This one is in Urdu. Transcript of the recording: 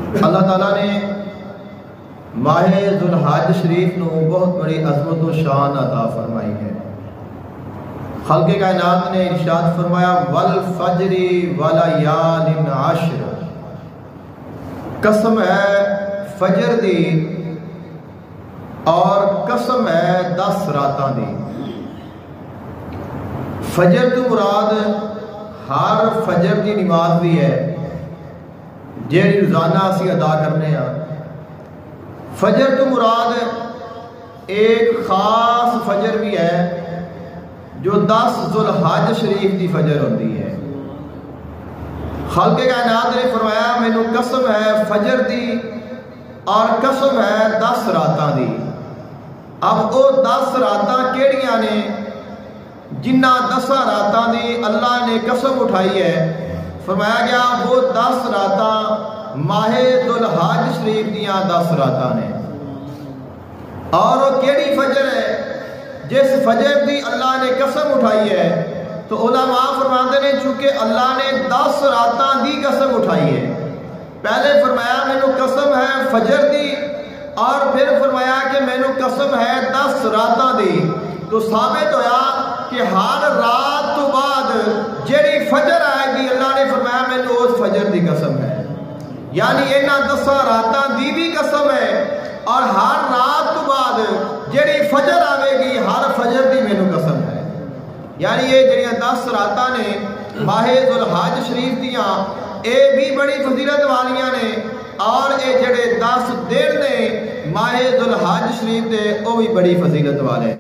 اللہ تعالیٰ نے ماہ ذوالحج شریف نو بہت بڑی عظمت و شان عطا فرمائی ہے۔ خلق کائنات نے ارشاد فرمایا والفجر ولیال عشر، قسم ہے فجر دی اور قسم ہے 10 راتاں دی۔ فجر تو مراد ہر فجر دی نماز بھی ہے جیڑی روزانہ اسی ادا کرنے ہیں۔ فجر تو مراد ایک خاص فجر بھی ہے جو 10 ذوالحج شریف دی فجر ہوتی ہے۔ خالق کائنات نے فرمایا مینوں قسم ہے فجر دی اور قسم ہے 10 راتاں دی۔ اب وہ 10 راتاں کیڑیاں نے جنہ 10 راتاں دی اللہ نے قسم اٹھائی ہے؟ فرمایا گیا وہ 10 راتاں ماہ ذوالحج شریف دیاں 10 راتاں نے۔ اور وہ کیڑی فجر ہے جس فجر دی اللہ نے قسم اٹھائی ہے؟ تو علماء فرماتے ہیں چونکہ اللہ نے 10 راتاں دی قسم اٹھائی ہے، پہلے فرمایا مینوں قسم ہے فجر دی اور پھر فرمایا کہ مینوں قسم ہے 10 راتاں دی، تو ثابت ہویا کہ ہر رات تو بعد جیڑی فجر آئے گی اللہ نے فرمایا مینوں اس فجر دی قسم ہے، یعنی انہاں 10 راتاں دی بھی قسم ہے اور ہر رات تو بعد جیڑی فجر آئے گی ہر فجر دی مینوں قسم ہے۔ یعنی یہ جڑیاں 10 راتاں نے ماہ ذوالحج شریف دیاں اے بھی بڑی فضیلت والیاں نے، اور اے جڑے 10 دن نے ماہ ذوالحج شریف دے وہ بھی بڑی فضیلت والے۔